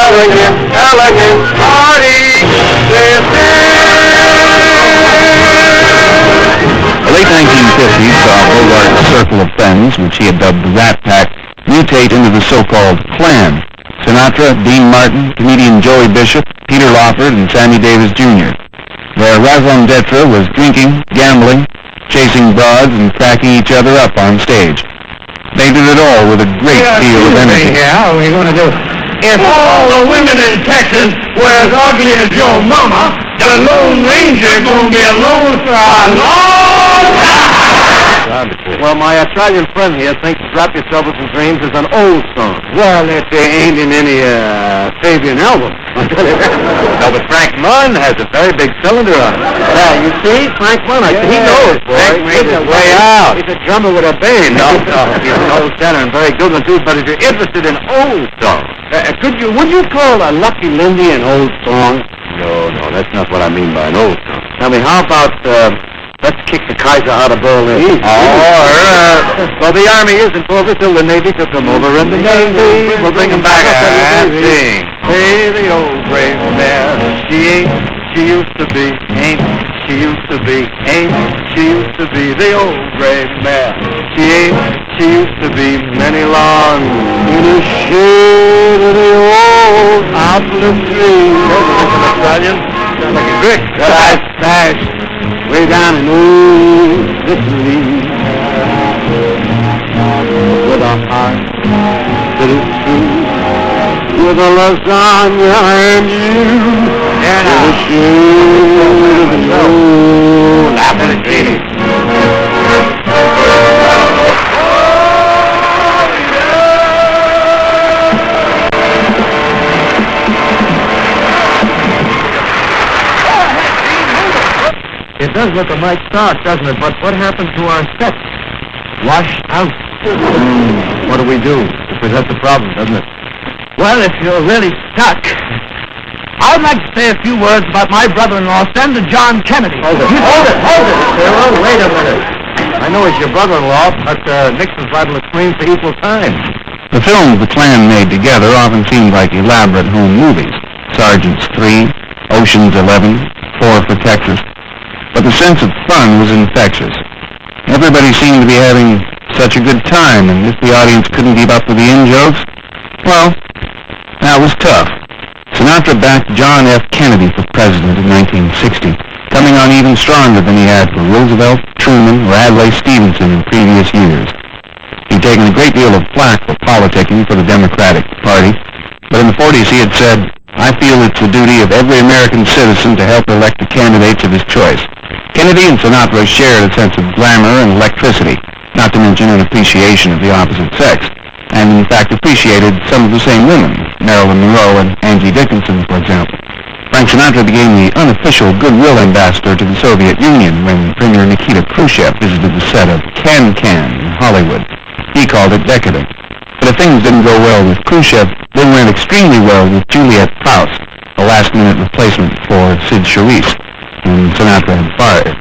elegant, elegant party. This The late 1950s saw Bogart's circle of friends, which he had dubbed the Rat Pack, mutate into the so-called Klan. Sinatra, Dean Martin, comedian Joey Bishop, Peter Lawford, and Sammy Davis Jr. Their raison d'etre was drinking, gambling, chasing broads, and cracking each other up on stage. They did it all with a great deal of energy. How are we going to do? If all the women in Texas were as ugly as your mama, the Lone Ranger's going to be alone for a long time. Well, my Italian friend here thinks Drop Your Troubles and Dreams is an old song. Well, if there ain't in any Fabian album. No, but Frank Munn has a very big cylinder on it. Yeah, you see, Frank Munn, he knows, boy. Frank made his way out. He's a drummer with a band. No, he's an old tenor and very good one, too, but if you're interested in old songs... would you call a Lucky Lindy an old song? No, that's not what I mean by an old song. Tell me, how about, Let's Kick the Kaiser Out of Berlin? Well, the Army isn't over till the Navy took them over, and the Navy will bring them back and sing. Hey, the old brave mare, she ain't, she used to be, ain't, she used to be, ain't, she used to be, the old brave mare. She ain't, she used to be many long in the shade of the old apple tree. Italian, sounds like a brick. That's fast. Way down in old Italy, with a heart that is true, with a lasagna and you, and a shade of the old apple tree. It does look a mite stark, doesn't it? But what happened to our steps? Washed out. What do we do? Because that's the problem, doesn't it? Well, if you're really stuck, I'd like to say a few words about my brother-in-law, Senator John Kennedy. Hold it. Cyril, wait a minute. I know he's your brother-in-law, but Nixon's liable to scream for equal time. The films the Klan made together often seemed like elaborate home movies. Sergeant's 3, Ocean's 11, 4 for Texas. But the sense of fun was infectious. Everybody seemed to be having such a good time, and if the audience couldn't keep up with the in-jokes, well, that was tough. Sinatra backed John F. Kennedy for president in 1960, coming on even stronger than he had for Roosevelt, Truman, or Adlai Stevenson in previous years. He'd taken a great deal of flack for politicking for the Democratic Party, but in the 40s he had said, "I feel it's the duty of every American citizen to help elect the candidates of his choice." Kennedy and Sinatra shared a sense of glamour and electricity, not to mention an appreciation of the opposite sex, and in fact appreciated some of the same women, Marilyn Monroe and Angie Dickinson, for example. Frank Sinatra became the unofficial goodwill ambassador to the Soviet Union when Premier Nikita Khrushchev visited the set of Can-Can in Hollywood. He called it decadent. But if things didn't go well with Khrushchev, they went extremely well with Juliet Prowse, a last-minute replacement for Sid Charisse, whom Sinatra had fired.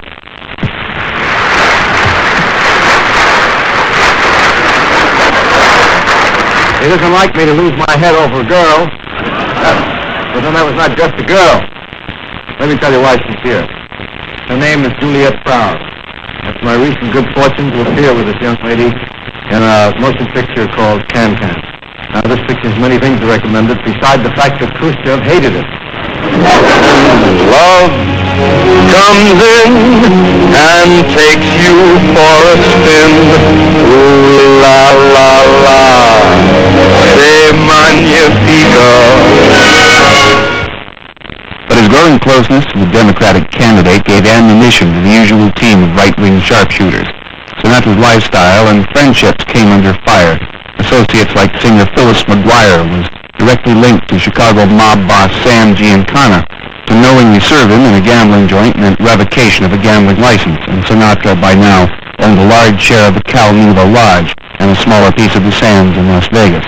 He doesn't like me to lose my head over a girl. But then that was not just a girl. Let me tell you why she's here. Her name is Juliet Prowse. It's my recent good fortune to appear with this young lady in a motion picture called Can-Can. Now, this picture has many things to recommend it, besides the fact that Khrushchev hated it. Love comes in and takes you for a spin. Ooh la la la, c'est magnifique. But his growing closeness to the Democratic candidate gave ammunition to the usual team of right-wing sharpshooters. Sinatra's lifestyle and friendships came under fire. Associates like singer Phyllis McGuire was directly linked to Chicago mob boss Sam Giancana. To knowingly serve him in a gambling joint meant revocation of a gambling license, and Sinatra by now owned a large share of the Cal Neva Lodge and a smaller piece of the Sands in Las Vegas.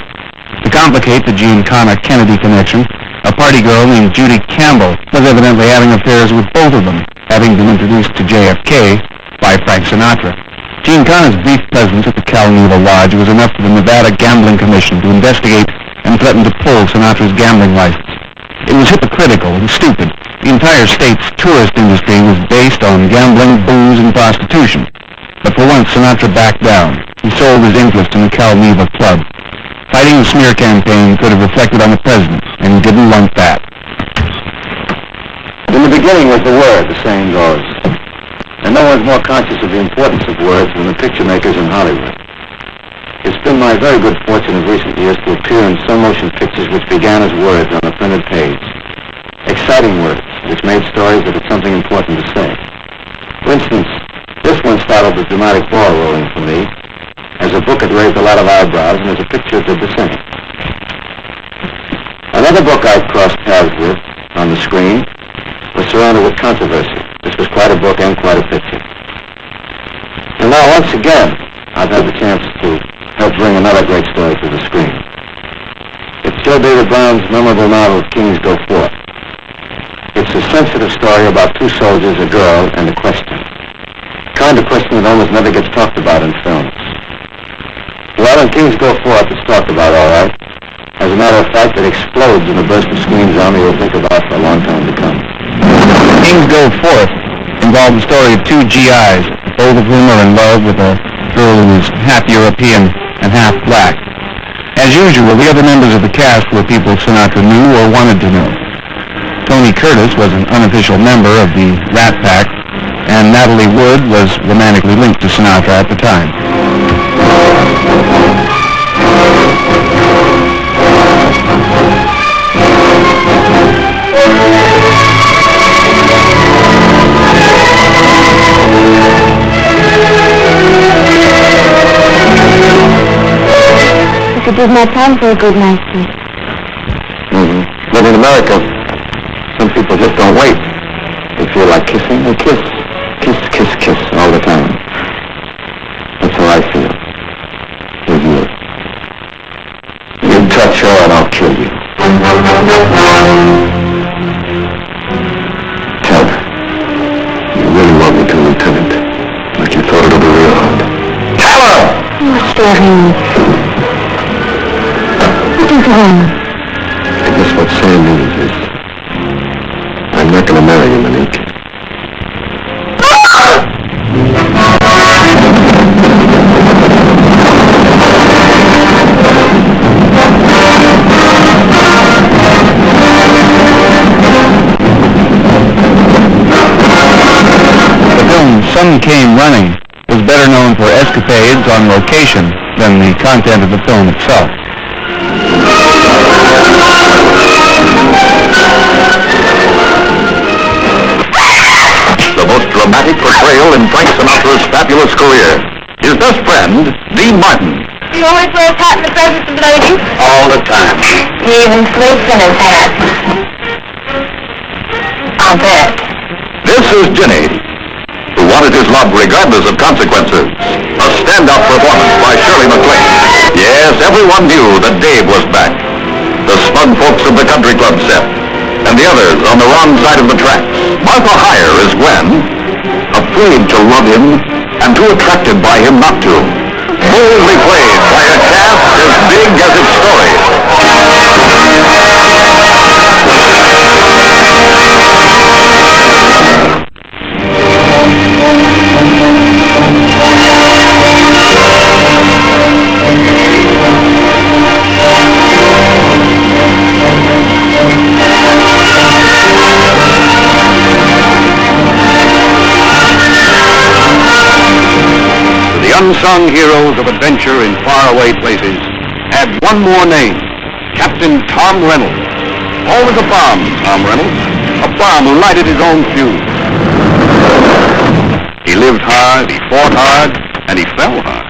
To complicate the Giancana-Kennedy connection, a party girl named Judy Campbell was evidently having affairs with both of them, having been introduced to JFK by Frank Sinatra. Giancana's brief presence at the Cal Neva Lodge was enough for the Nevada Gambling Commission to investigate and threatened to pull Sinatra's gambling license. It was hypocritical and stupid. The entire state's tourist industry was based on gambling, booze, and prostitution. But for once, Sinatra backed down. He sold his interest in the Calneva Club. Fighting the smear campaign could have reflected on the president, and he didn't want that. In the beginning was the word, the saying goes. And no one's more conscious of the importance of words than the picture makers in Hollywood. It's been my very good fortune of recent years to appear in some motion pictures which began as words on a printed page. Exciting words, which made stories that had something important to say. For instance, this one startled the dramatic ball rolling for me. As a book, it raised a lot of eyebrows, and as a picture, it did the same. Another book I crossed paths with on the screen was surrounded with controversy. This was quite a book and quite a picture. And now, once again, I've had the chance to help bring another great story to the screen. It's Joe David Brown's memorable novel, Kings Go Forth. It's a sensitive story about two soldiers, a girl, and a question. The kind of question that almost never gets talked about in films. Well, in Kings Go Forth, it's talked about, all right. As a matter of fact, it explodes in a burst of screens Army will think about for a long time to come. Kings Go Forth involved the story of two GIs, both of whom are in love with a girl who is half European and half black. As usual, the other members of the cast were people Sinatra knew or wanted to know. Tony Curtis was an unofficial member of the Rat Pack, and Natalie Wood was romantically linked to Sinatra at the time. I could give my time for a good night's sleep. But in America, some people just don't wait. They feel like kissing, they kiss. Kiss, kiss, kiss all the time. That's how I feel. With you. You touch her and I'll kill you. Tell her. You really want me to, Lieutenant. Like you thought it would be real hard. Tell her! Oh, Sterling. What is wrong? I guess what Sam means is, I'm not going to marry you, Monique. The film Sun Came Running was better known for escapades on location than the content of the film itself. The most dramatic portrayal in Frank Sinatra's fabulous career. His best friend, Dean Martin. He always wears hat in the presence of ladies. All the time. He even sleeps in his hat. I'll bet. This is Ginny, who wanted his love regardless of consequences. A stand-up performance by Shirley MacLaine. Yes, everyone knew that Dave was back. The smug folks of the country club set, and the others on the wrong side of the tracks. Martha Heyer is Gwen, afraid to love him and too attracted by him not to. Boldly played by a cast as big as its story. Unsung heroes of adventure in faraway places had one more name, Captain Tom Reynolds. Always a bomb, Tom Reynolds. A bomb who lighted his own fuse. He lived hard, he fought hard, and he fell hard.